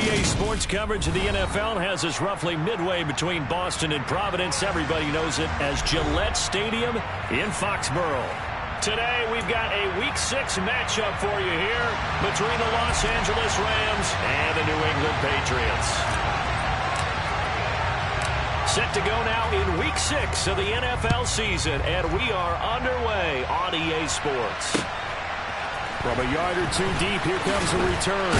EA Sports coverage of the NFL has us roughly midway between Boston and Providence. Everybody knows it as Gillette Stadium in Foxborough. Today, we've got a Week 6 matchup for you here between the Los Angeles Rams and the New England Patriots. Set to go now in Week 6 of the NFL season, and we are underway on EA Sports. From a yard or two deep, here comes a return.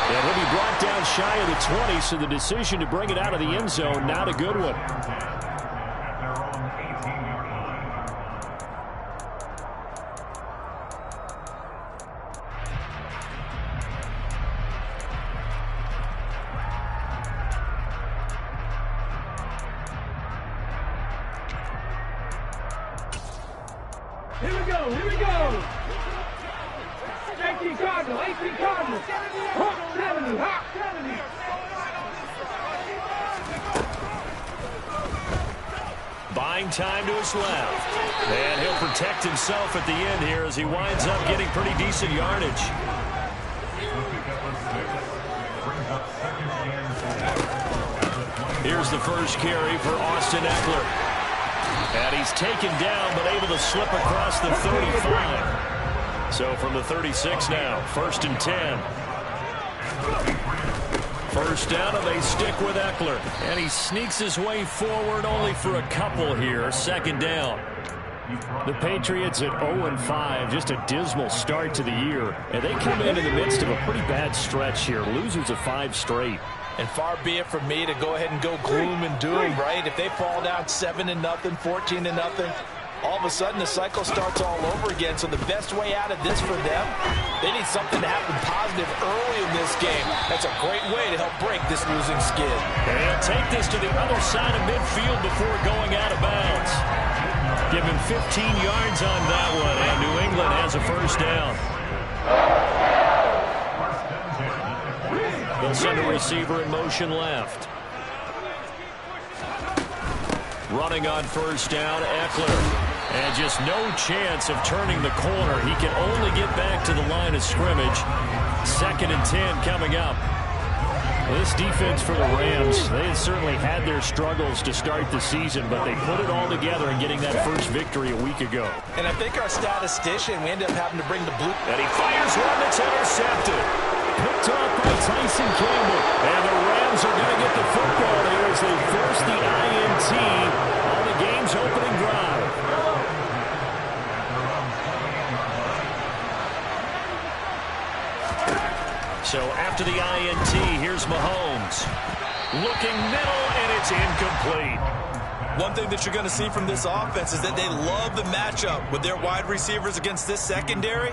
And he'll be brought down shy of the 20, so the decision to bring it out of the end zone, not a good one. Here we go, here we go! 18 Cardinal, 18 Cardinal! Hawk 70, Hawk 70! Buying time to his left. And he'll protect himself at the end here as he winds up getting pretty decent yardage. Here's the first carry for Austin Eckler. And he's taken down, but able to slip across the 35. So from the 36 now, 1st and 10. First down, and they stick with Eckler. And he sneaks his way forward only for a couple here. 2nd down. The Patriots at 0-5, just a dismal start to the year. And they come in the midst of a pretty bad stretch here. Losers of 5 straight. And far be it from me to go ahead and go gloom and doom, right? If they fall down 7-0, 14-0, all of a sudden the cycle starts all over again. So the best way out of this for them, they need something to happen positive early in this game. That's a great way to help break this losing skid. And take this to the other side of midfield before going out of bounds. Give him 15 yards on that one, and New England has a first down. They'll send a receiver in motion left. Running on first down, Eckler. And just no chance of turning the corner. He can only get back to the line of scrimmage. 2nd and 10 coming up. This defense for the Rams, they had certainly had their struggles to start the season, but they put it all together in getting that first victory a week ago. And I think our statistician, we ended up having to bring the blue. And he fires one that's intercepted. Picked off by Tyson Campbell. And the Rams are going to get the football here as they force the INT on the game's opening drive. So after the INT, here's Mahomes. Looking middle, and it's incomplete. One thing that you're going to see from this offense is that they love the matchup with their wide receivers against this secondary.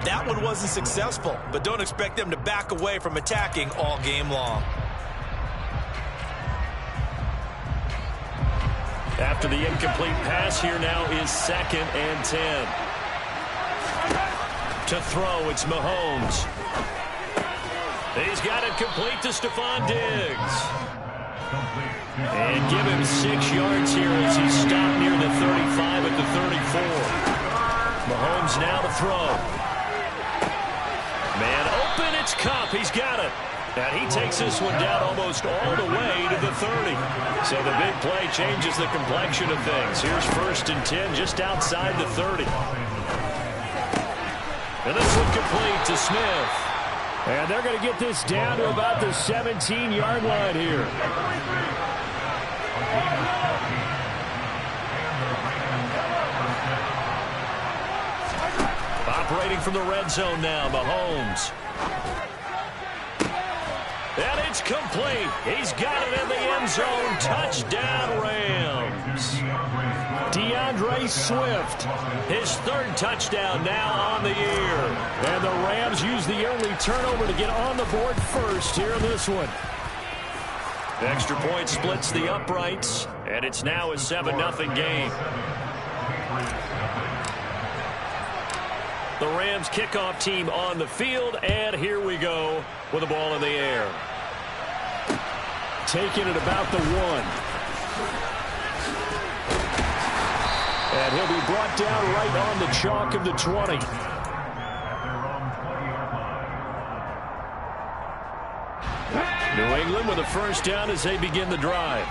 That one wasn't successful, but don't expect them to back away from attacking all game long. After the incomplete pass, here now is 2nd and 10. To throw, it's Mahomes. He's got it complete to Stephon Diggs. And give him 6 yards here as he stopped near the 35 at the 34. Mahomes now to throw. Man open, it's Kupp. He's got it. And he takes this one down almost all the way to the 30. So the big play changes the complexion of things. Here's 1st and 10 just outside the 30. And this one complete to Smith. And they're going to get this down to about the 17-yard line here. Operating from the red zone now, Mahomes. And it's complete. He's got it in the end zone. Touchdown, Rams. DeAndre Swift. His 3rd touchdown now on the year. And the Rams use the only turnover to get on the board first here in this one. The extra point splits the uprights, and it's now a 7-0 game. The Rams kickoff team on the field, and here we go with the ball in the air. Taking it about the 1. And he'll be brought down right on the chalk of the 20. New England with a first down as they begin the drive.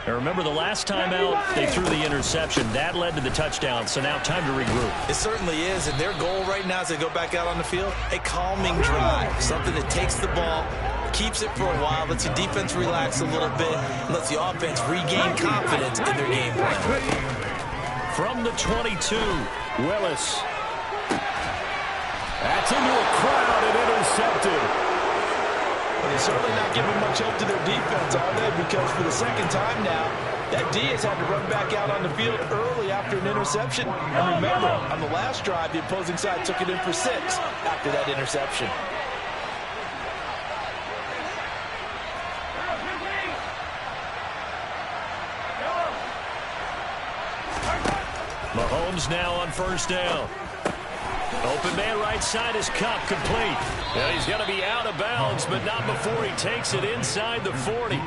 Now remember, the last time out, they threw the interception. That led to the touchdown, so now time to regroup. It certainly is, and their goal right now as they go back out on the field, a calming drive, something that takes the ball, keeps it for a while, lets the defense relax a little bit, and lets the offense regain confidence in their game plan. From the 22, Willis. That's into a crowd and intercepted. Well, they're certainly not giving much help to their defense, are they? Because for the second time now, that D has had to run back out on the field early after an interception. And remember, on the last drive, the opposing side took it in for 6 after that interception. Mahomes now on first down. Open man right side is Cup, complete. Yeah, he's going to be out of bounds, but not before he takes it inside the 40.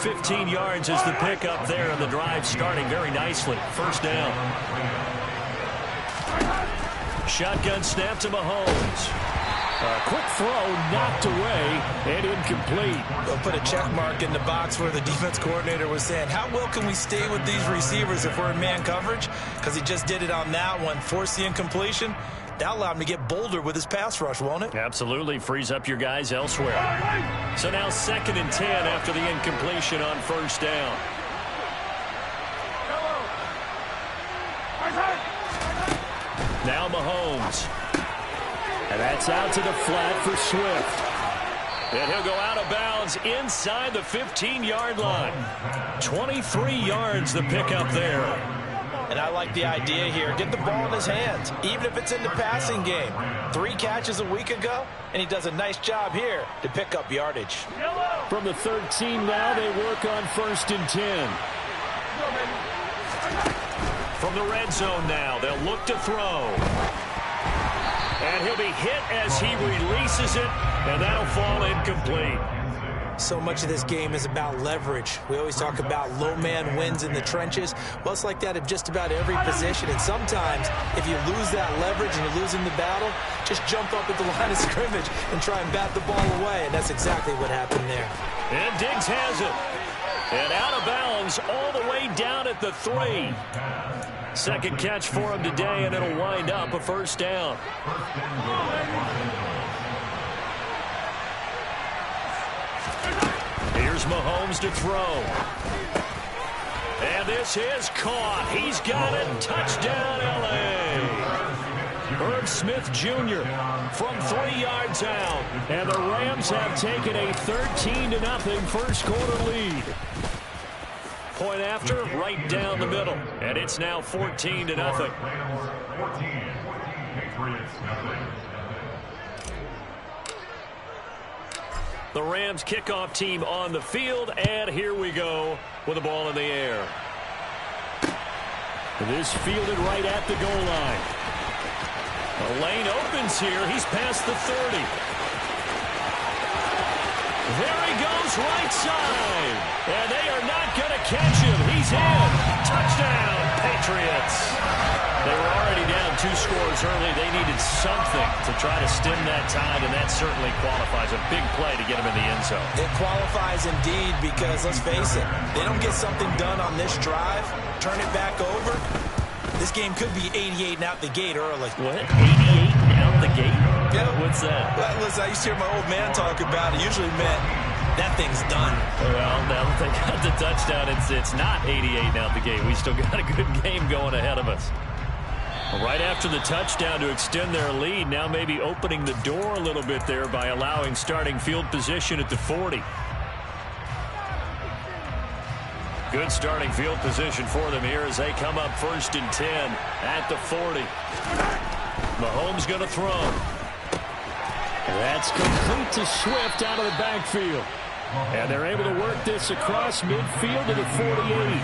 15 yards is the pickup there, and the drive starting very nicely. First down. Shotgun snap to Mahomes. A quick throw knocked away and incomplete. They'll put a check mark in the box where the defense coordinator was saying, how well can we stay with these receivers if we're in man coverage? Because he just did it on that one, forced the incompletion. That allowed him to get bolder with his pass rush, won't it? Absolutely. Frees up your guys elsewhere. So now 2nd and 10 after the incompletion on first down. Now Mahomes. And that's out to the flat for Swift. And he'll go out of bounds inside the 15-yard line. 23 yards the pickup there. And I like the idea here. Get the ball in his hands, even if it's in the passing game. 3 catches a week ago, and he does a nice job here to pick up yardage. From the 13 now, they work on 1st and 10. From the red zone now, they'll look to throw. And he'll be hit as he releases it, and that'll fall incomplete. So much of this game is about leverage. We always talk about low man wins in the trenches. Well, it's like that in just about every position. And sometimes, if you lose that leverage and you're losing the battle, just jump up at the line of scrimmage and try and bat the ball away. And that's exactly what happened there. And Diggs has it. And out of bounds all the way down at the 3. Second catch for him today, and it'll wind up a first down. Here's Mahomes to throw. And this is caught. He's got it. Touchdown, L.A. Herb Smith Jr. from 3 yards out. And the Rams have taken a 13-0 first quarter lead. Point after, right down the middle. And it's now 14-0. The Rams kickoff team on the field, and here we go with the ball in the air. This fielded right at the goal line. The lane opens here. He's past the 30. There he goes, right side. And they are not going to catch him. He's in. Touchdown, Patriots. They were already down 2 scores early. They needed something to try to stem that tide, and that certainly qualifies. A big play to get him in the end zone. It qualifies indeed because, let's face it, they don't get something done on this drive, turn it back over, this game could be 88 and out the gate early. What? 88 and out the gate? Yeah. What's that? Well, listen, I used to hear my old man talk about it. Usually meant that thing's done. Well, now that they got the touchdown, it's not 88 and out the gate. We still got a good game going ahead of us. Right after the touchdown to extend their lead, now maybe opening the door a little bit there by allowing starting field position at the 40. Good starting field position for them here as they come up 1st and 10 at the 40. Mahomes going to throw. That's complete to Swift out of the backfield. And they're able to work this across midfield to the 48.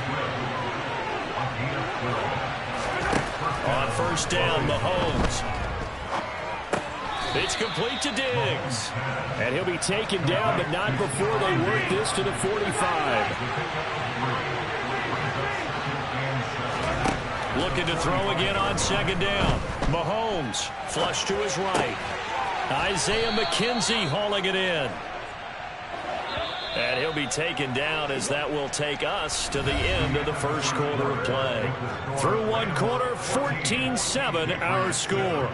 On first down, Mahomes. It's complete to Diggs. And he'll be taken down, but not before they work this to the 45. Looking to throw again on 2nd down. Mahomes, flush to his right. Isaiah McKenzie hauling it in. And he'll be taken down as that will take us to the end of the first quarter of play. Through one quarter, 14-7 our score.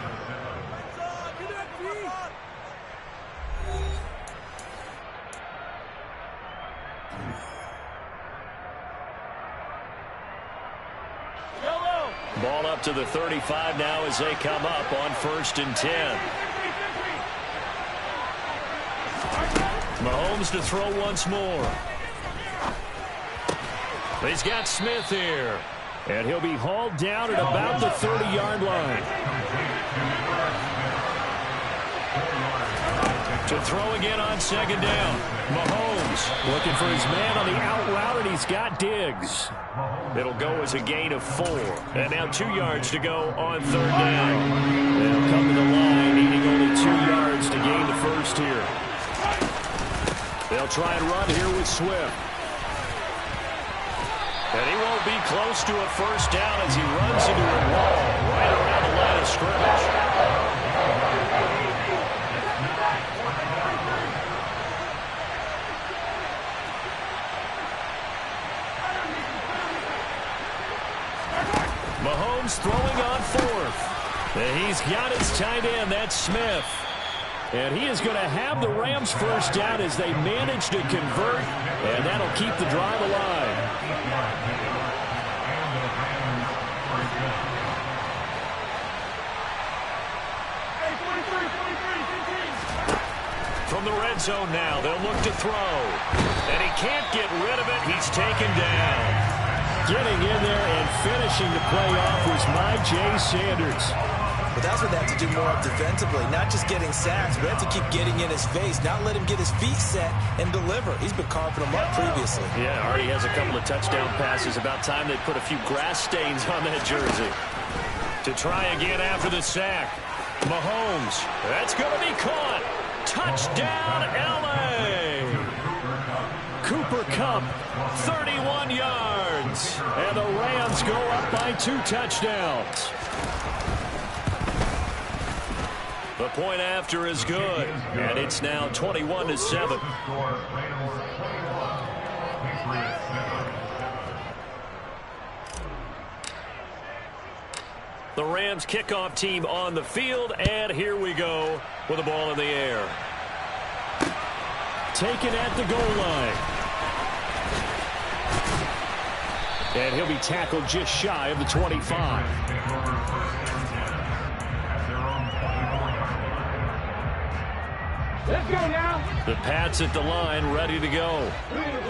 Ball up to the 35 now as they come up on 1st and 10. Mahomes to throw once more. He's got Smith here. And he'll be hauled down at about the 30-yard line. To throw again on 2nd down. Mahomes looking for his man on the out route, and he's got Diggs. It'll go as a gain of 4. And now 2 yards to go on 3rd down. They'll come to the line, needing only 2 yards to gain the first here. They'll try and run here with Swift. And he won't be close to a first down as he runs into a wall right around the line of scrimmage. Mahomes throwing on 4th. And he's got his tight end. That's Smith. And he is going to have the Rams first down as they manage to convert. And that'll keep the drive alive. From the red zone now, they'll look to throw. And he can't get rid of it. He's taken down. Getting in there and finishing the play off was Myjai Sanders. But that's what they have to do more of defensively, not just getting sacks, but have to keep getting in his face, not let him get his feet set and deliver. He's been carving them up previously. Yeah, already has a couple of touchdown passes. About time they put a few grass stains on that jersey. To try again after the sack. Mahomes, that's going to be caught. Touchdown, L.A. Cooper Kupp, 31 yards. And the Rams go up by 2 touchdowns. The point after is good, and it's now 21-7. The Rams kickoff team on the field, and here we go with the ball in the air. Taken at the goal line. And he'll be tackled just shy of the 25. Let's go now. The Pats at the line, ready to go.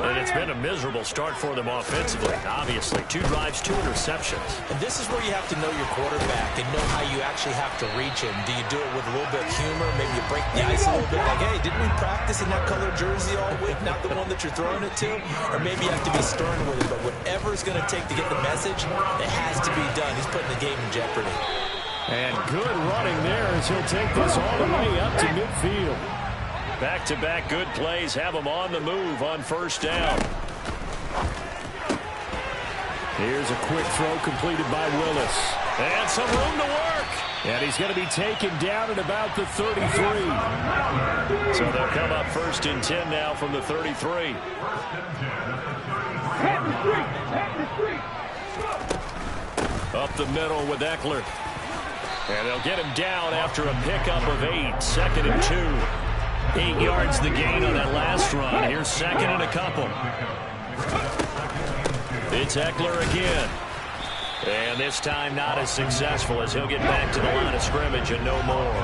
And it's been a miserable start for them offensively. Obviously, 2 drives, 2 interceptions. And this is where you have to know your quarterback and know how you actually have to reach him. Do you do it with a little bit of humor? Maybe you break the ice a little bit. Like, hey, didn't we practice in that colored jersey all week? Not the one that you're throwing it to? Or maybe you have to be stern with it. But whatever it's going to take to get the message, it has to be done. He's putting the game in jeopardy. And good running there as he'll take this all the way up to midfield. Back-to-back good plays have him on the move on 1st down. Here's a quick throw completed by Willis. And some room to work. And he's going to be taken down at about the 33. So they'll come up 1st and 10 now from the 33. Up the middle with Eckler. And they'll get him down after a pickup of 8. 2nd and 2. 8 yards the gain on that last run. Here's 2nd and a couple. It's Eckler again. And this time not as successful as he'll get back to the line of scrimmage and no more.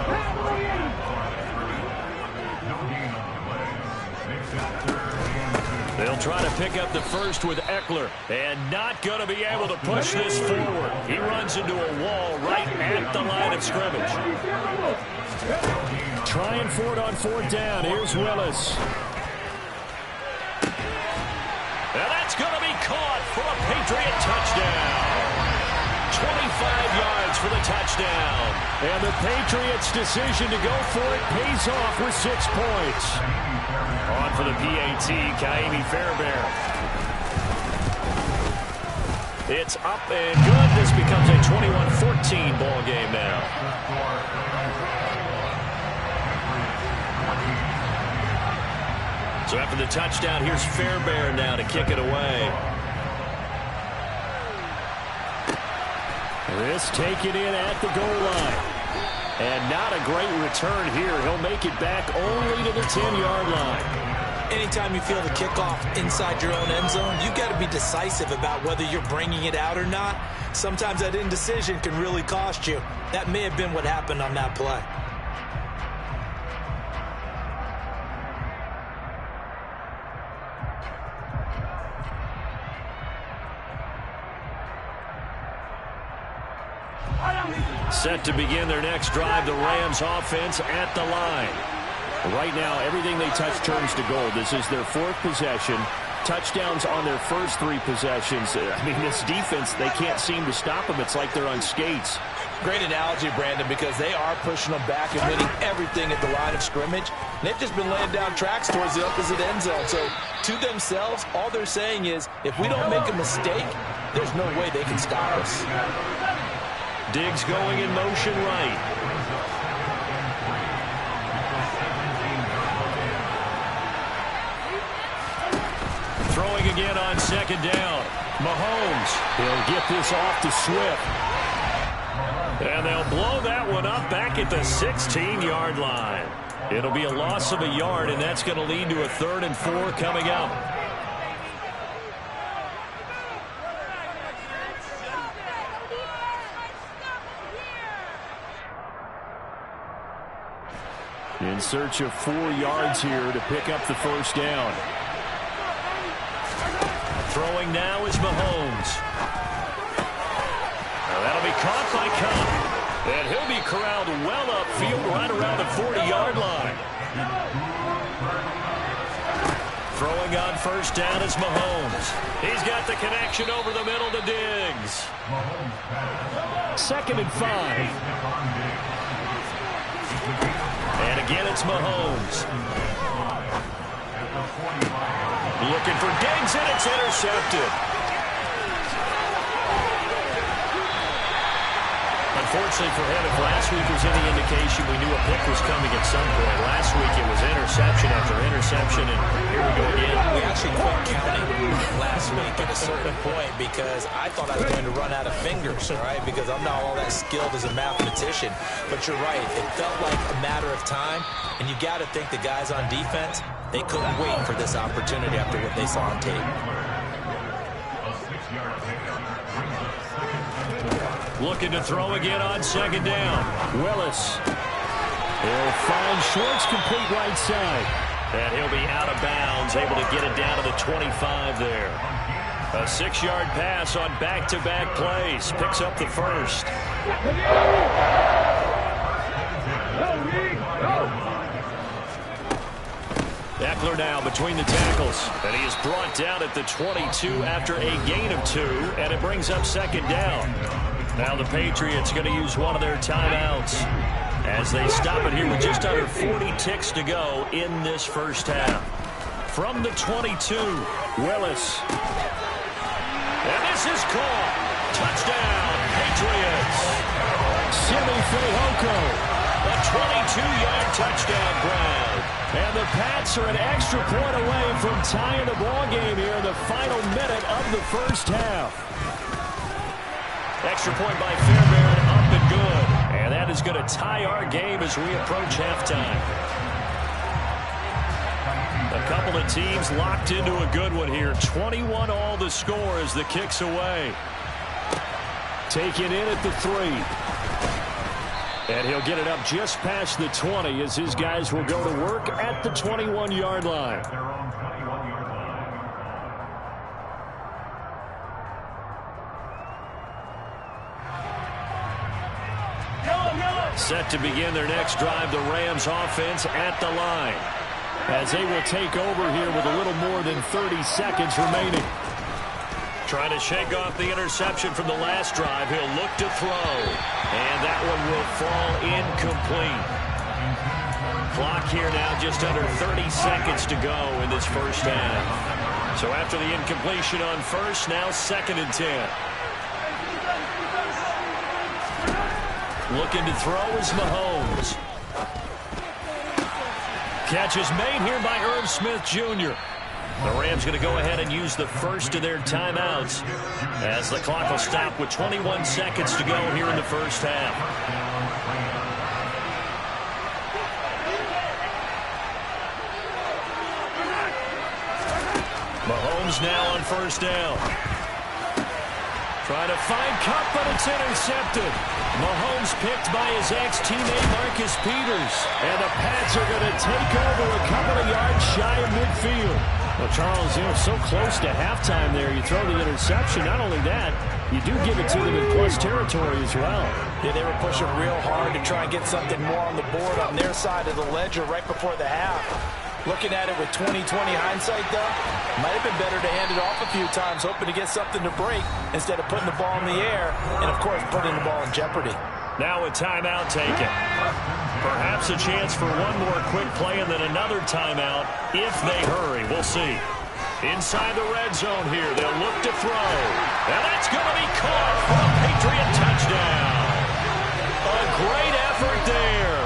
They'll try to pick up the first with Eckler. And not going to be able to push this forward. He runs into a wall right at the line of scrimmage. Trying for it on 4th down. Here's Willis. And that's going to be caught for a Patriot touchdown. 25 yards for the touchdown. And the Patriots' decision to go for it pays off with 6 points. On for the PAT, Kaimi Fairbairn. It's up and good. This becomes a 21-14 ball game now. So So after the touchdown, here's Fairbairn now to kick it away. This taken in at the goal line. And not a great return here. He'll make it back only to the 10-yard line. Anytime you feel the kickoff inside your own end zone, you got to be decisive about whether you're bringing it out or not. Sometimes that indecision can really cost you. That may have been what happened on that play. Set to begin their next drive, the Rams offense at the line. Right now, everything they touch turns to gold. This is their 4th possession. Touchdowns on their first 3 possessions. I mean, this defense, they can't seem to stop them. It's like they're on skates. Great analogy, Brandon, because they are pushing them back and winning everything at the line of scrimmage. And they've just been laying down tracks towards the opposite end zone. So, to themselves, all they're saying is, if we don't make a mistake, there's no way they can stop us. Diggs going in motion right. Throwing again on 2nd down. Mahomes. He'll get this off to Swift. And they'll blow that one up back at the 16-yard line. It'll be a loss of a yard, and that's going to lead to a 3rd and 4 coming up. In search of 4 yards here to pick up the 1st down. Throwing now is Mahomes. Now that'll be caught by Cobb. And he'll be corralled well upfield right around the 40-yard line. Throwing on 1st down is Mahomes. He's got the connection over the middle to Diggs. 2nd and 5. And again, it's Mahomes. Looking for Diggs, and it's intercepted. Unfortunately for him, if last week was any indication, we knew a pick was coming at some point. Last week it was interception after interception, and here we go again. We actually quit counting last week at a certain point because I thought I was going to run out of fingers, all right, because I'm not all that skilled as a mathematician. But you're right. It felt like a matter of time, and you got to think the guys on defense, they couldn't wait for this opportunity after what they saw on tape. Looking to throw again on 2nd down. Willis. He'll find Schwartz complete right side. And he'll be out of bounds, able to get it down to the 25 there. A 6-yard pass on back-to-back plays. Picks up the 1st. Eckler now between the tackles. And he is brought down at the 22 after a gain of 2. And it brings up 2nd down. Now the Patriots going to use one of their timeouts as they stop it here with just under 40 ticks to go in this first half. From the 22, Willis. And this is caught. Touchdown, Patriots. Simi Fehoko. A 22-yard touchdown grab. And the Pats are an extra point away from tying the ball game here in the final minute of the first half. Extra point by Fairbairn, up and good. And that is going to tie our game as we approach halftime. A couple of teams locked into a good one here. 21 all the score as the kick's away. Taken in at the 3. And he'll get it up just past the 20 as his guys will go to work at the 21-yard line. Set to begin their next drive, the Rams offense at the line. As they will take over here with a little more than 30 seconds remaining. Trying to shake off the interception from the last drive. He'll look to throw. And that one will fall incomplete. Clock here now just under 30 seconds to go in this first half. So after the incompletion on 1st, now 2nd and 10. Looking to throw is Mahomes. Catch is made here by Irv Smith Jr. The Rams going to go ahead and use the first of their timeouts as the clock will stop with 21 seconds to go here in the first half. Mahomes now on first down. Trying to find Cup, but it's intercepted. Mahomes picked by his ex-teammate Marcus Peters. And the Pats are going to take over a couple of yards shy of midfield. Well, Charles, so close to halftime there. You throw the interception. Not only that, you do give it to them in plus territory as well. Yeah, they were pushing real hard to try and get something more on the board on their side of the ledger right before the half. Looking at it with 20/20 hindsight, though, might have been better to hand it off a few times, hoping to get something to break instead of putting the ball in the air and, of course, putting the ball in jeopardy. Now a timeout taken. Perhaps a chance for one more quick play and then another timeout if they hurry. We'll see. Inside the red zone here, they'll look to throw. And that's going to be caught for a Patriot touchdown. A great effort there.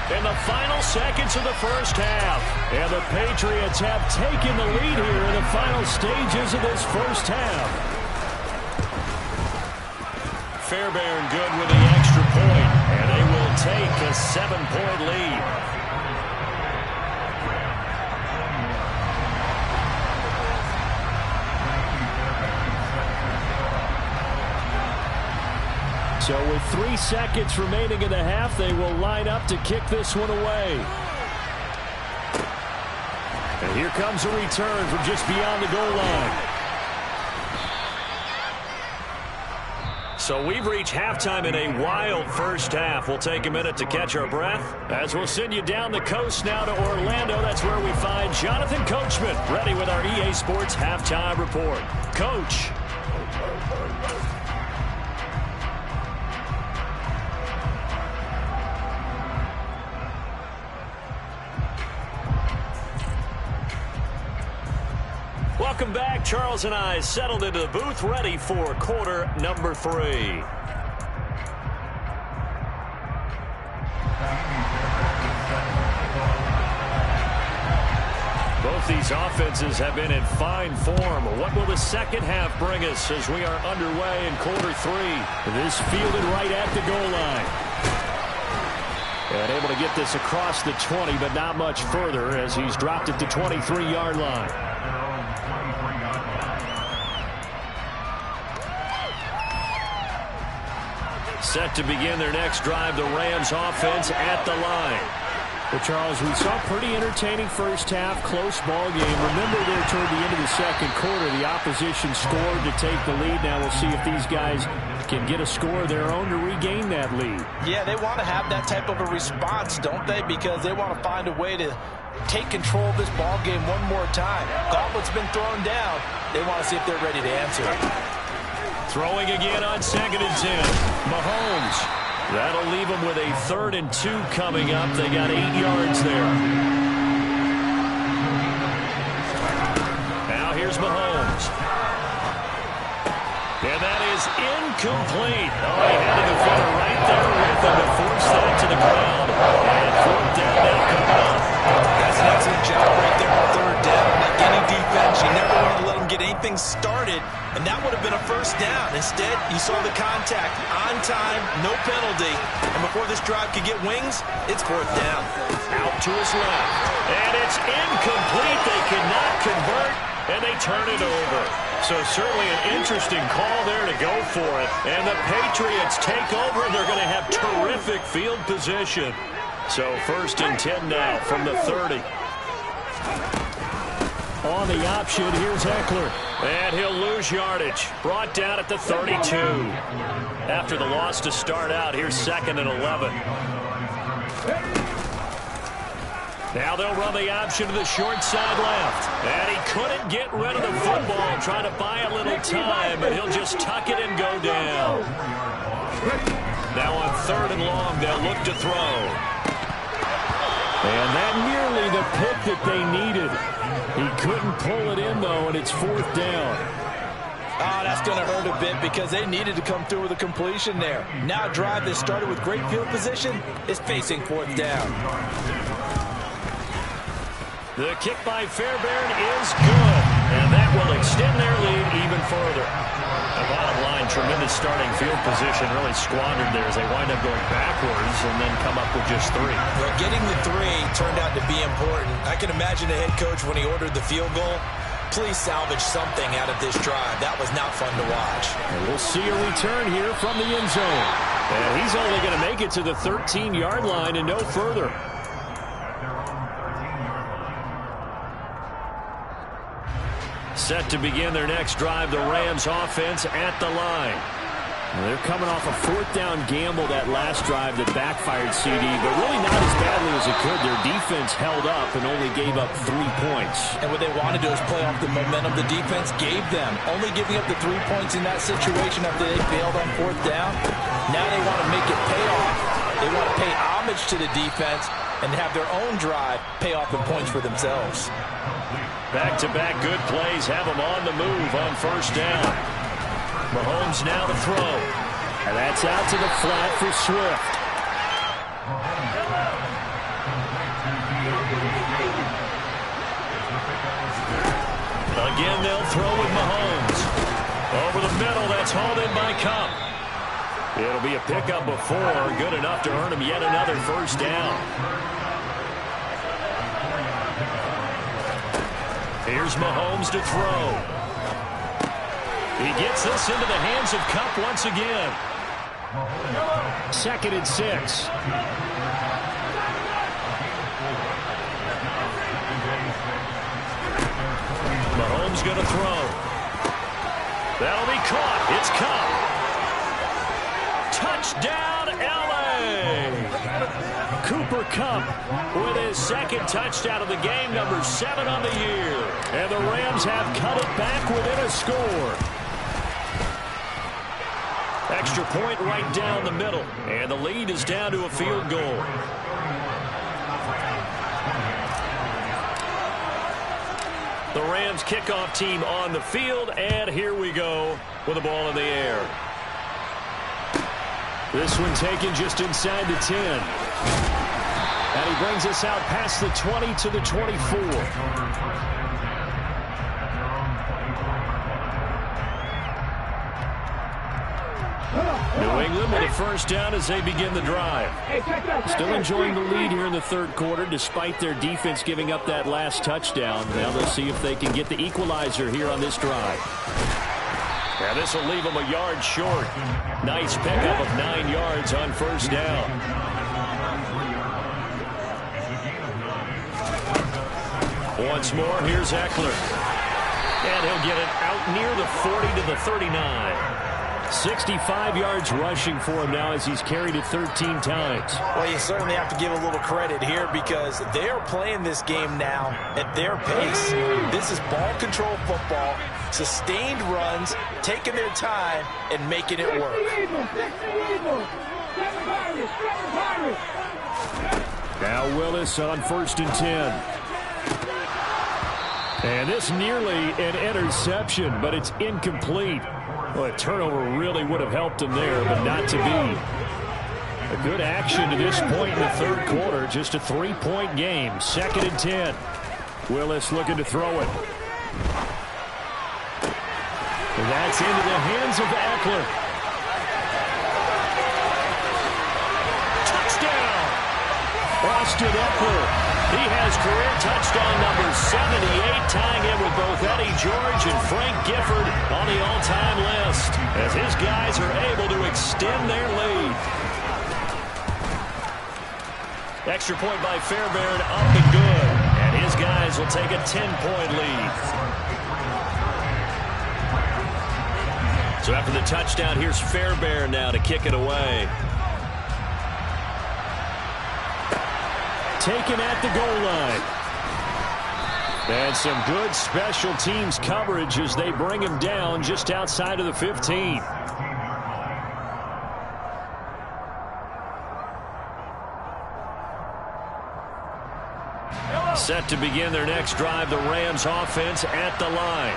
In the final seconds of the first half. And the Patriots have taken the lead here in the final stages of this first half. Fairbairn good with the extra point. And they will take a 7-point lead. So with 3 seconds remaining in the half, they will line up to kick this one away. And here comes a return from just beyond the goal line. So we've reached halftime in a wild first half. We'll take a minute to catch our breath as we'll send you down the coast now to Orlando. That's where we find Jonathan Coachman ready with our EA Sports Halftime Report. Coach. Welcome back. Charles and I settled into the booth, ready for quarter number 3. Both these offenses have been in fine form. What will the second half bring us as we are underway in quarter 3? This fielded right at the goal line. And able to get this across the 20, but not much further as he's dropped it to 23-yard line. Set to begin their next drive, the Rams offense at the line. Well, Charles, we saw a pretty entertaining first half, close ball game. Remember there toward the end of the second quarter, the opposition scored to take the lead. Now we'll see if these guys can get a score of their own to regain that lead. Yeah, they want to have that type of a response, don't they? Because they want to find a way to take control of this ball game one more time. Gauntlet's been thrown down. They want to see if they're ready to answer it. Throwing again on 2nd and 10. Mahomes. That'll leave them with a 3rd and 2 coming up. They got 8 yards there. Now here's Mahomes. And that is incomplete. Oh, he had a defender right there with him to force that to the ground. And 4th down now coming up. That's an excellent job right there on 3rd down. Like any defense, you never want to let them get anything started. And that would have been a first down. Instead, you saw the contact on time, no penalty. And before this drive could get wings, it's 4th down. Out to his left. And it's incomplete. They cannot convert, and they turn it over. So certainly an interesting call there to go for it. And the Patriots take over, and they're going to have terrific field position. So 1st and 10 now from the 30. On the option, here's Eckler. And he'll lose yardage. Brought down at the 32. After the loss to start out, here's 2nd and 11. Now they'll run the option to the short side left. And he couldn't get rid of the football, trying to buy a little time, but he'll just tuck it and go down. Now on 3rd and long, they'll look to throw. And that nearly the pick that they needed. He couldn't pull it in, though, and it's 4th down. Oh, that's going to hurt a bit because they needed to come through with a completion there. Now a drive that started with great field position is facing 4th down. The kick by Fairbairn is good, and that will extend their lead even further. The bottom line, tremendous starting field position, really squandered there as they wind up going backwards and then come up with just 3. Well, getting the 3 turned out to be important. I can imagine the head coach when he ordered the field goal. Please salvage something out of this drive. That was not fun to watch. And we'll see a return here from the end zone. And he's only going to make it to the 13-yard line and no further. Set to begin their next drive, the Rams offense at the line. Well, they're coming off a 4th down gamble that last drive that backfired CD, but really not as badly as it could. Their defense held up and only gave up 3 points. And what they want to do is play off the momentum the defense gave them. Only giving up the 3 points in that situation after they failed on 4th down. Now they want to make it pay off. They want to pay homage to the defense and have their own drive pay off in points for themselves. Back-to-back good plays have them on the move on 1st down. Mahomes now to throw. And that's out to the flat for Swift. Again, they'll throw with Mahomes. Over the middle, that's hauled in by Cup. It'll be a pickup before, good enough to earn him yet another 1st down. Here's Mahomes to throw. He gets this into the hands of Cup once again. 2nd and 6. Mahomes going to throw. That'll be caught. It's Cup. Touchdown, L.A. Cooper Kupp with his 2nd touchdown of the game, number 7 on the year. And the Rams have cut it back within a score. Extra point right down the middle. And the lead is down to a field goal. The Rams kickoff team on the field. And here we go with the ball in the air. This one taken just inside the 10. And he brings us out past the 20 to the 24. New England with a 1st down as they begin the drive. Still enjoying the lead here in the 3rd quarter despite their defense giving up that last touchdown. Now they'll see if they can get the equalizer here on this drive. Now this will leave them a yard short. Nice pickup of 9 yards on 1st down. Once more, here's Eckler. And he'll get it out near the 40 to the 39. 65 yards rushing for him now as he's carried it 13 times. Well, you certainly have to give a little credit here because they are playing this game now at their pace. This is ball control football, sustained runs, taking their time, and making it work. Now Willis on 1st and 10. And this nearly an interception, but it's incomplete. Well, a turnover really would have helped him there, but not to be. A good action to this point in the 3rd quarter. Just a 3-point game. 2nd and 10. Willis looking to throw it. And that's into the hands of Eckler. Touchdown! Austin Eckler. He has career touchdown number 78, tying in with both Eddie George and Frank Gifford on the all-time list, as his guys are able to extend their lead. Extra point by Fairbairn, up and good, and his guys will take a 10-point lead. So after the touchdown, here's Fairbairn now to kick it away. Taken at the goal line. And some good special teams coverage as they bring him down just outside of the 15. Set to begin their next drive, the Rams offense at the line.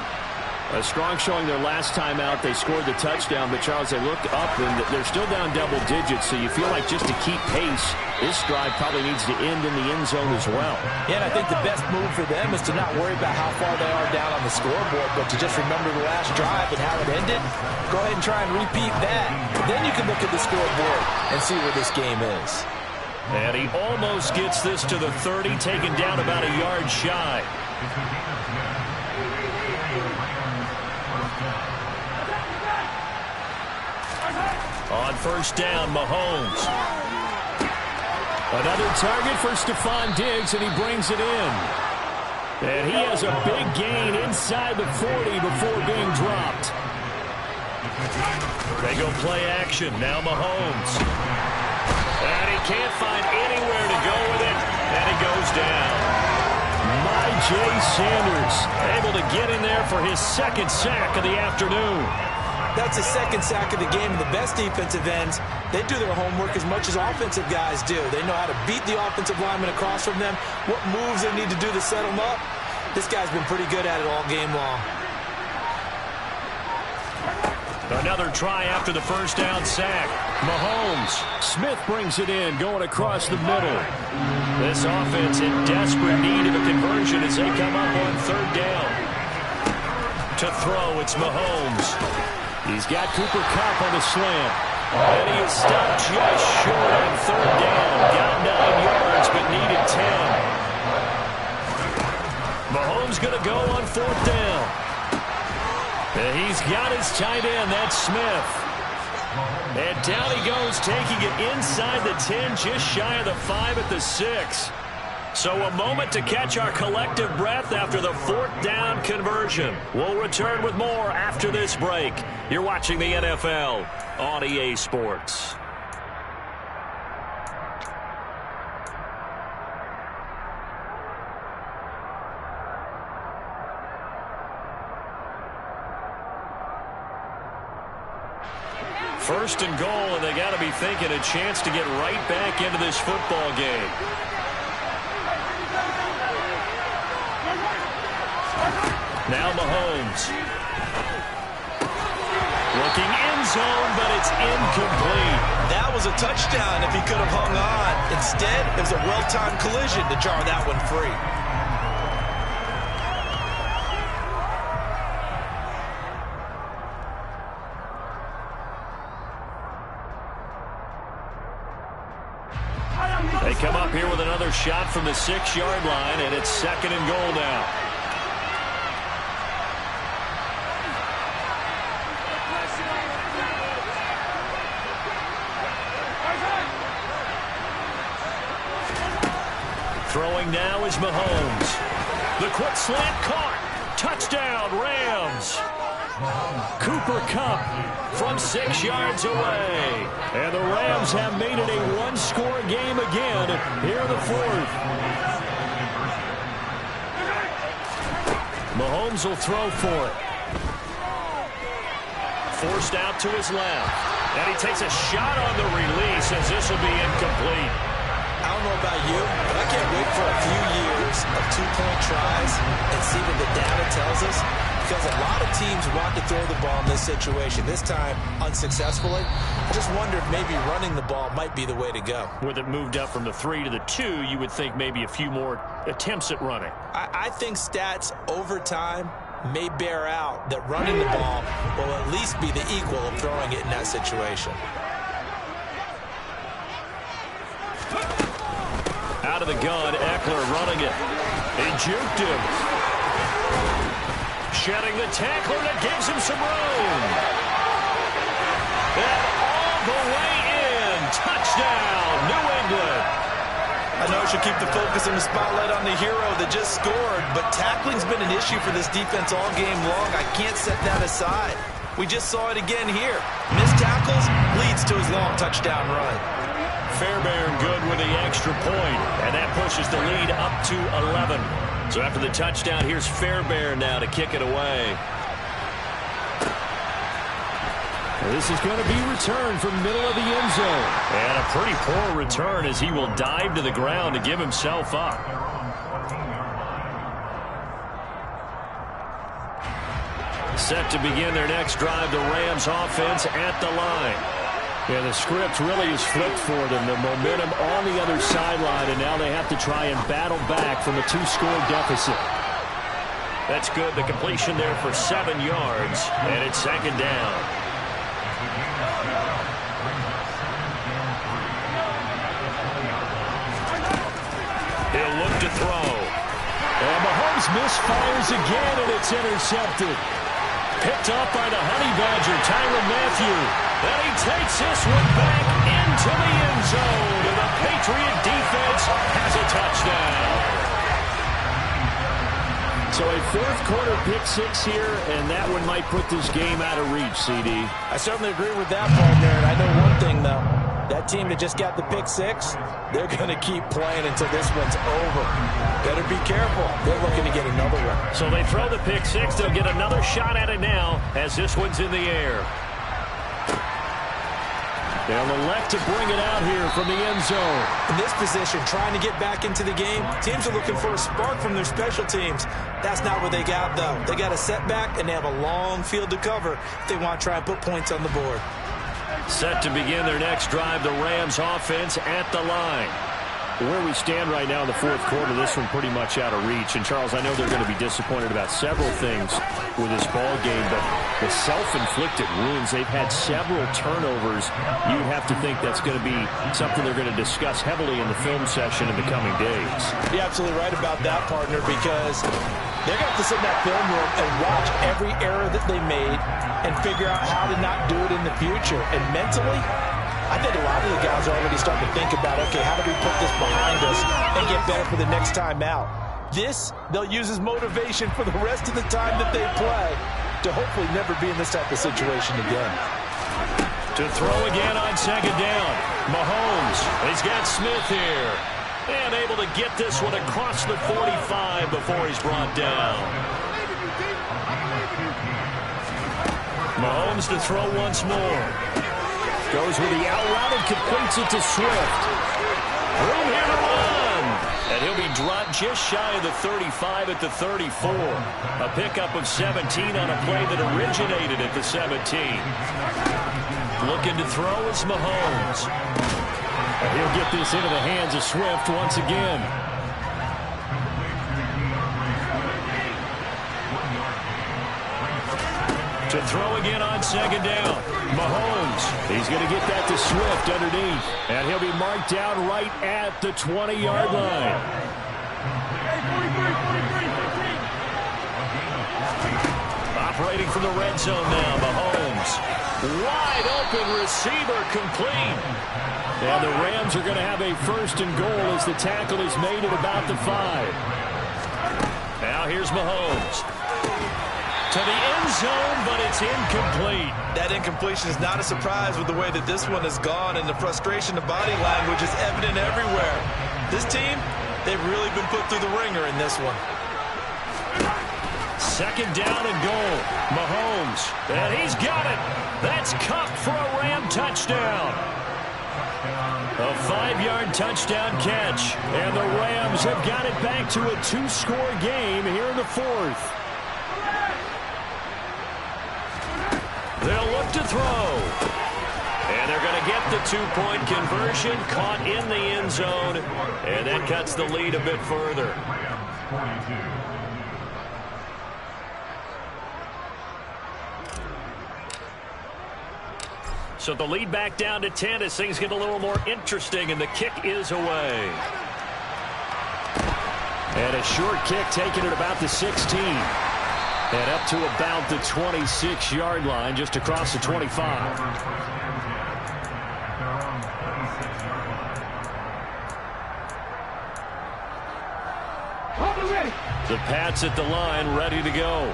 A strong showing their last time out. They scored the touchdown, but Charles, they look up and they're still down double digits, so you feel like just to keep pace, this drive probably needs to end in the end zone as well. Yeah, and I think the best move for them is to not worry about how far they are down on the scoreboard, but to just remember the last drive and how it ended. Go ahead and try and repeat that. Then you can look at the scoreboard and see where this game is. And he almost gets this to the 30, taken down about a yard shy. On first down, Mahomes. Another target for Stephon Diggs, and he brings it in. And he has a big gain inside the 40 before being dropped. They go play action. Now Mahomes. And he can't find anywhere to go with it. And he goes down. Jay Sanders able to get in there for his second sack of the afternoon. That's his second sack of the game. And the best defensive ends, they do their homework as much as offensive guys do. They know how to beat the offensive lineman across from them, what moves they need to do to set them up. This guy's been pretty good at it all game long. Another try after the first down sack. Mahomes. Smith brings it in, going across the middle. This offense in desperate need of a conversion as they come up on third down. To throw, it's Mahomes. He's got Cooper Kupp on the slant. And he is stopped just short on third down. Got 9 yards, but needed 10. Mahomes going to go on fourth down. And he's got his tight end. That's Smith. And down he goes, taking it inside the 10, just shy of the 5 at the 6. So a moment to catch our collective breath after the fourth down conversion. We'll return with more after this break. You're watching the NFL on EA Sports. First and goal, and they got to be thinking a chance to get right back into this football game. Now Mahomes. Looking end zone, but it's incomplete. That was a touchdown if he could have hung on. Instead, it was a well-timed collision to jar that one free. They come up here with another shot from the 6-yard line, and it's second and goal now. Throwing now is Mahomes. The quick slant caught. Touchdown, Rams. Cooper Kupp from 6 yards away. And the Rams have made it a one-score game again here in the fourth. Mahomes will throw for it. Forced out to his left. And he takes a shot on the release as this will be incomplete. I don't know about you, but I can't wait for a few years of two-point tries and see what the data tells us. Because a lot of teams want to throw the ball in this situation. This time, unsuccessfully. I just wonder if maybe running the ball might be the way to go. With it moved up from the 3 to the 2, you would think maybe a few more attempts at running. I think stats over time may bear out that running the ball will at least be the equal of throwing it in that situation. Out of the gun, Eckler running it. He juked him. Shedding the tackler that gives him some room. And all the way in. Touchdown, New England. I know I should keep the focus and the spotlight on the hero that just scored, but tackling's been an issue for this defense all game long. I can't set that aside. We just saw it again here. Missed tackles leads to his long touchdown run. Fairbairn good with the extra point, and that pushes the lead up to 11. So after the touchdown, here's Fairbairn now to kick it away. This is going to be returned from middle of the end zone. And a pretty poor return as he will dive to the ground to give himself up. Set to begin their next drive, the Rams offense at the line. Yeah, the script really is flipped for them. The momentum on the other sideline, and now they have to try and battle back from a 2-score deficit. That's good. The completion there for 7 yards, and it's second down. He'll look to throw. And Mahomes misfires again, and it's intercepted. Picked up by the Honey Badger, Tyrann Mathieu. And he takes this one back into the end zone. And the Patriot defense has a touchdown. So a fourth-quarter pick-6 here, and that one might put this game out of reach, CD. I certainly agree with that, partner. And I know one thing, though. That team that just got the pick-6, they're going to keep playing until this one's over. Better be careful. They're looking to get another one. So they throw the pick-6. They'll get another shot at it now as this one's in the air. They're on the left to bring it out here from the end zone. In this position, trying to get back into the game, teams are looking for a spark from their special teams. That's not what they got, though. They got a setback, and they have a long field to cover if they want to try and put points on the board. Set to begin their next drive, the Rams offense at the line. Where we stand right now in the fourth quarter, this one pretty much out of reach. And, Charles, I know they're going to be disappointed about several things with this ball game, but the self-inflicted wounds, they've had several turnovers. You'd have to think that's going to be something they're going to discuss heavily in the film session in the coming days. You're absolutely right about that, partner, because they're going to have to sit in that film room and watch every error that they made and figure out how to not do it in the future. And mentally, I think a lot of the guys are already starting to think about, okay, how do we put this behind us and get better for the next time out? This, they'll use as motivation for the rest of the time that they play to hopefully never be in this type of situation again. To throw again on second down. Mahomes, he's got Smith here. And able to get this one across the 45 before he's brought down. Mahomes to throw once more. Goes with the out route and completes it to Swift. Room here to run. And he'll be dropped just shy of the 35 at the 34. A pickup of 17 on a play that originated at the 17. Looking to throw is Mahomes. And he'll get this into the hands of Swift once again. To throw again on second down. Mahomes. He's going to get that to Swift underneath. And he'll be marked down right at the 20-yard line. Operating from the red zone now, Mahomes. Wide open receiver complete. And the Rams are going to have a first and goal as the tackle is made at about the 5. Now here's Mahomes. To the end zone, but it's incomplete. That incompletion is not a surprise with the way that this one has gone, and the frustration of body language is evident everywhere. This team, they've really been put through the ringer in this one. Second down and goal. Mahomes, and he's got it. That's Cup for a Ram touchdown. A 5-yard touchdown catch, and the Rams have got it back to a 2-score game here in the fourth. They'll look to throw. And they're going to get the 2-point conversion, caught in the end zone, and that cuts the lead a bit further. So the lead back down to 10 as things get a little more interesting, and the kick is away. And a short kick taken at about the 16. And up to about the 26-yard line, just across the 25. The Pats at the line, ready to go.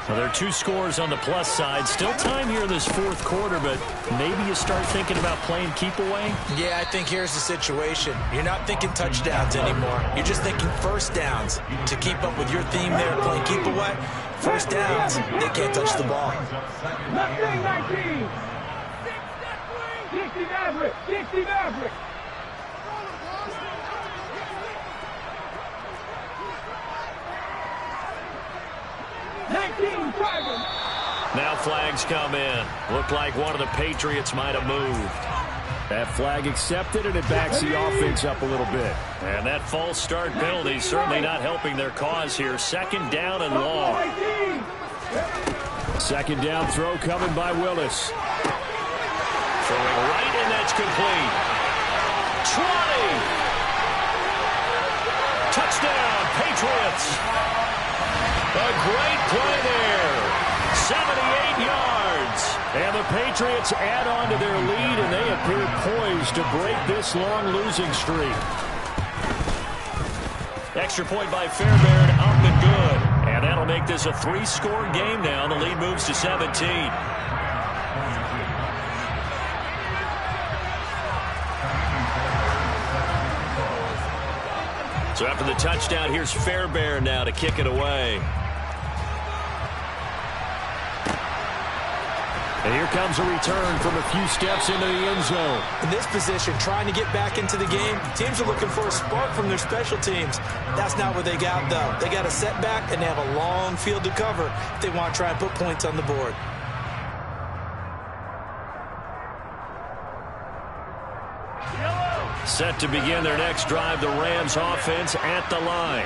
Well, there are 2 scores on the plus side. Still time here in this fourth quarter, but maybe you start thinking about playing keep away? Yeah, I think here's the situation. You're not thinking touchdowns anymore. You're just thinking first downs. To keep up with your theme there, playing keep away, first downs, they can't touch the ball. 19. 60 Maverick. 60 Maverick. Now flags come in. Looked like one of the Patriots might have moved. That flag accepted, and it backs the offense up a little bit. And that false start penalty certainly not helping their cause here. Second down and long. Second down throw coming by Willis. Throwing right, and that's complete. 20. Touchdown, Patriots. A great play there. 78 yards. And the Patriots add on to their lead, and they appear poised to break this long losing streak. Extra point by Fairbairn, up and good. And that'll make this a 3-score game now. The lead moves to 17. So after the touchdown, here's Fairbairn now to kick it away. And here comes a return from a few steps into the end zone. In this position, trying to get back into the game, teams are looking for a spark from their special teams. That's not what they got, though. They got a setback, and they have a long field to cover if they want to try and put points on the board. Set to begin their next drive, the Rams offense at the line.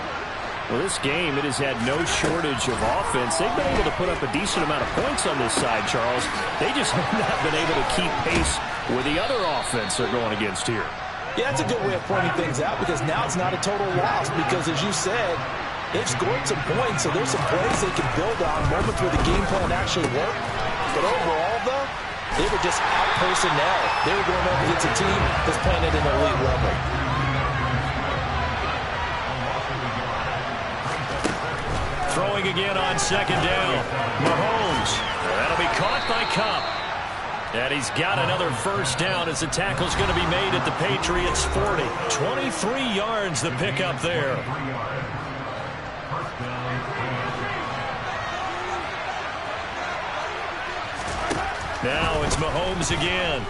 Well, this game, it has had no shortage of offense. They've been able to put up a decent amount of points on this side, Charles. They just have not been able to keep pace with the other offense they're going against here. Yeah, that's a good way of pointing things out because now it's not a total loss because, as you said, they've scored some points, so there's some plays they can build on, moments where the game plan actually worked. But overall, though, they were just out personnel. They were going up against a team that's playing at an elite level. Throwing again on second down. Mahomes. That'll be caught by Kupp. And he's got another first down as the tackle's going to be made at the Patriots' 40. 23 yards the pickup there. Now it's Mahomes again.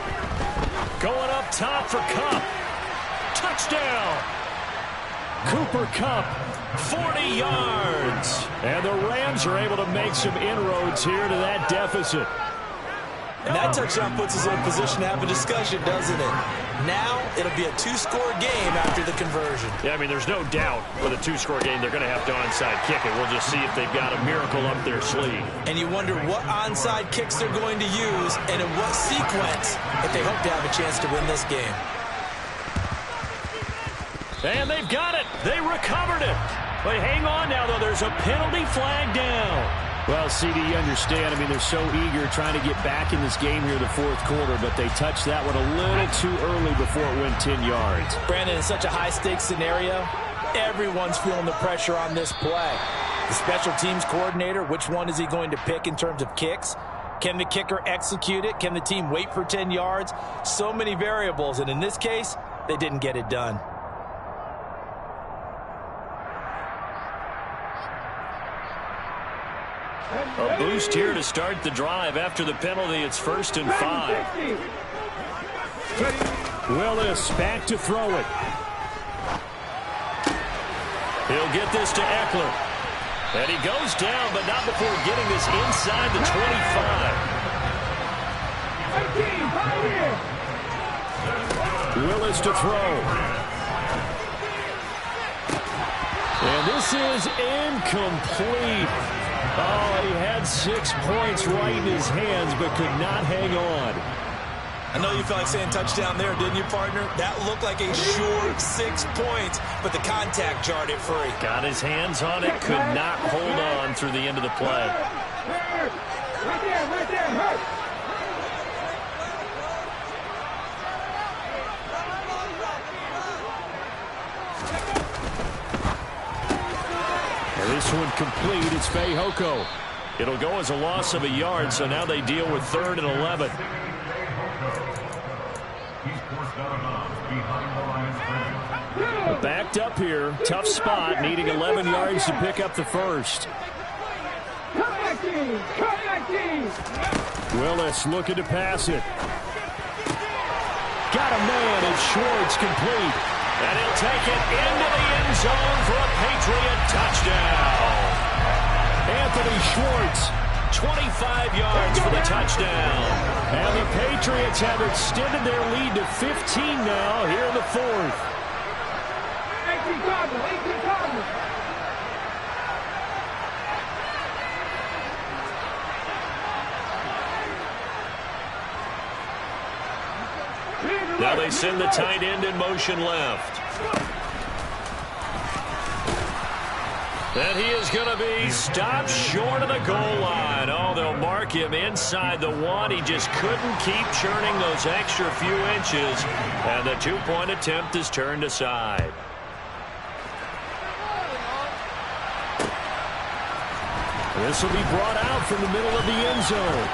Going up top for Kupp. Touchdown. Cooper Kupp, 40 yards. And the Rams are able to make some inroads here to that deficit. And that touchdown puts us in a position to have a discussion, doesn't it? Now it'll be a 2-score game after the conversion. Yeah, I mean, there's no doubt with a 2-score game they're going to have to onside kick it. We'll just see if they've got a miracle up their sleeve. And you wonder what onside kicks they're going to use and in what sequence if they hope to have a chance to win this game. And they've got it. They recovered it. But hang on now, though. There's a penalty flag down. Well, CD, you understand. I mean, they're so eager trying to get back in this game here in the fourth quarter, but they touched that one a little too early before it went 10 yards. Brandon, in such a high-stakes scenario, everyone's feeling the pressure on this play. The special teams coordinator, which one is he going to pick in terms of kicks? Can the kicker execute it? Can the team wait for 10 yards? So many variables, and in this case, they didn't get it done. A boost here to start the drive. After the penalty, it's 1st and 5. Willis back to throw it. He'll get this to Eckler. And he goes down, but not before getting this inside the 25. Willis to throw. And this is incomplete. Oh, he had 6 points right in his hands, but could not hang on. I know you felt like saying touchdown there, didn't you, partner? That looked like a short 6 points, but the contact jarred it free. Got his hands on it, could not hold on through the end of the play. Right there, hurt. This one complete. It's Fehoko. It'll go as a loss of a yard, so now they deal with 3rd and 11. Backed up here. Tough spot, needing 11 yards to pick up the first. Willis looking to pass it. Got a man, and Schwartz complete. And he'll take it into the end zone for a Patriot touchdown. Anthony Schwartz 25 yards for the touchdown. And the Patriots have extended their lead to 15 now here in the fourth. 18 Cardinals, 18 Cardinals. Now they send the tight end in motion left. And he is going to be stopped short of the goal line. Oh, they'll mark him inside the one. He just couldn't keep churning those extra few inches. And the two-point attempt is turned aside. This will be brought out from the middle of the end zone.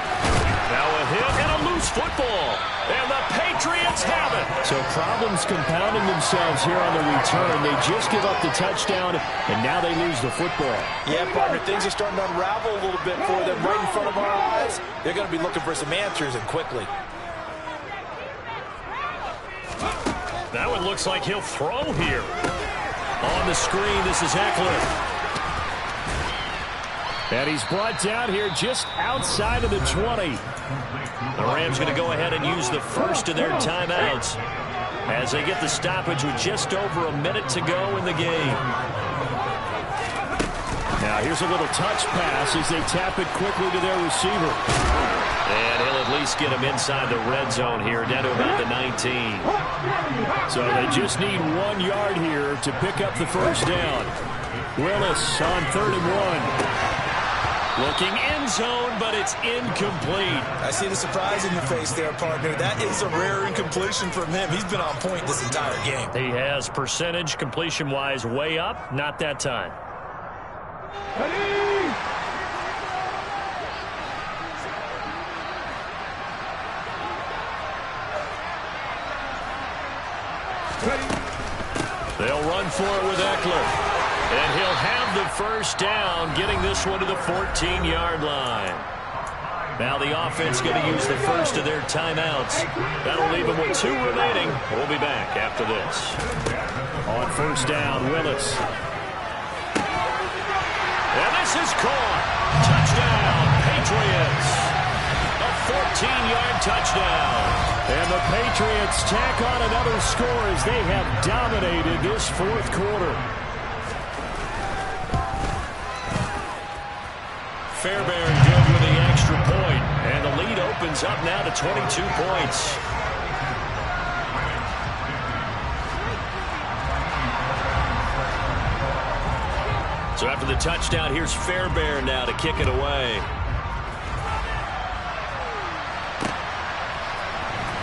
Now a hit and a loose football. And the Patriots have it. So problems compounding themselves here on the return. They just give up the touchdown, and now they lose the football. Yeah, partner, things are starting to unravel a little bit for them right in front of our eyes. They're going to be looking for some answers, and quickly. That one looks like he'll throw here. On the screen, this is Eckler. And he's brought down here just outside of the 20. The Rams going to go ahead and use the first of their timeouts as they get the stoppage with just over a minute to go in the game. Now here's a little touch pass as they tap it quickly to their receiver. And he'll at least get him inside the red zone here, down to about the 19. So they just need 1 yard here to pick up the first down. Willis on 3rd and 1. Looking end zone, but it's incomplete. I see the surprise in your face there, partner. That is a rare incompletion from him. He's been on point this entire game. He has percentage completion-wise way up. Not that time. They'll run for it with Eckler. And he'll have the first down, getting this one to the 14-yard line. Now the offense going to use the first of their timeouts. That'll leave them with 2 remaining. We'll be back after this. On first down, Willis. And this is caught. Touchdown, Patriots. A 14-yard touchdown. And the Patriots tack on another score as they have dominated this fourth quarter. Fairbairn good with the extra point, and the lead opens up now to 22 points. So after the touchdown, here's Fairbairn now to kick it away.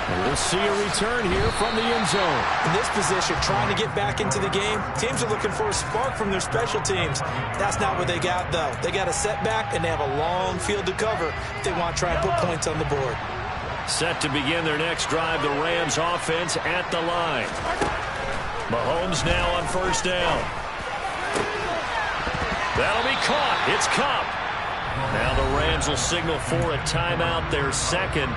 And we'll see a return here from the end zone. In this position, trying to get back into the game, teams are looking for a spark from their special teams. That's not what they got, though. They got a setback, and they have a long field to cover if they want to try and put points on the board. Set to begin their next drive, the Rams offense at the line. Mahomes now on first down. That'll be caught. It's Cup. Now the Rams will signal for a timeout, their second,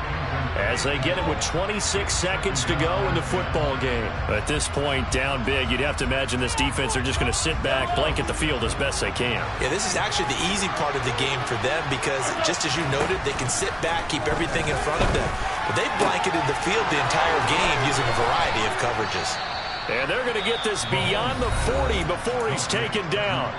as they get it with 26 seconds to go in the football game. At this point, down big, you'd have to imagine this defense are just going to sit back, blanket the field as best they can. Yeah, this is actually the easy part of the game for them because, just as you noted, they can sit back, keep everything in front of them. But they've blanketed the field the entire game using a variety of coverages. And they're going to get this beyond the 40 before he's taken down.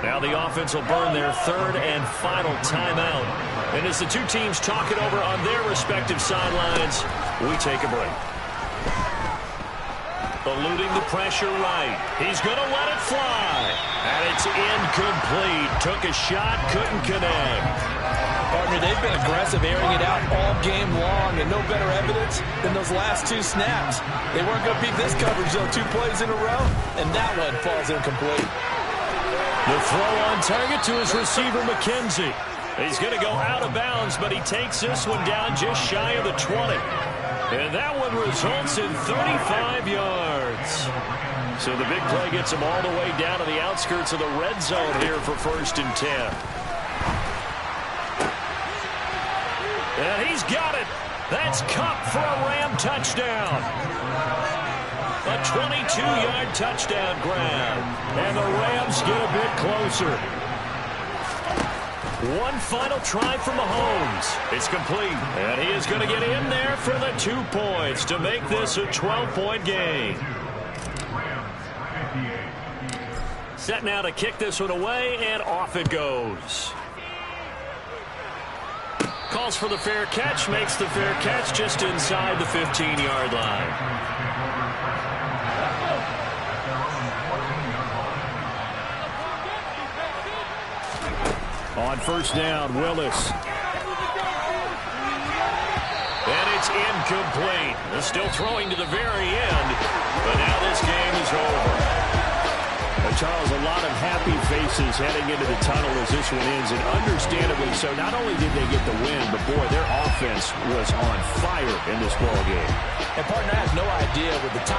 Now the offense will burn their third and final timeout. And as the two teams talk it over on their respective sidelines, we take a break. Eluding the pressure right. He's going to let it fly. And it's incomplete. Took a shot, couldn't connect. Partner, they've been aggressive, airing it out all game long, and no better evidence than those last 2 snaps. They weren't going to beat this coverage, though, 2 plays in a row, and that one falls incomplete. The throw on target to his receiver, McKenzie. He's going to go out of bounds, but he takes this one down just shy of the 20. And that one results in 35 yards. So the big play gets him all the way down to the outskirts of the red zone here for 1st and 10. And he's got it. That's Cup for a Ram touchdown. A 22-yard touchdown grab. And the Rams get a bit closer. One final try from Mahomes. It's complete. And he is going to get in there for the 2 points to make this a 12-point game. Set now to kick this one away, and off it goes. Calls for the fair catch, makes the fair catch just inside the 15-yard line. On first down, Willis. And it's incomplete. They're still throwing to the very end, but now this game is over. Charles, a lot of happy faces heading into the tunnel as this one ends, and understandably so. Not only did they get the win, but boy, their offense was on fire in this ball game. And partner, I have no idea with the top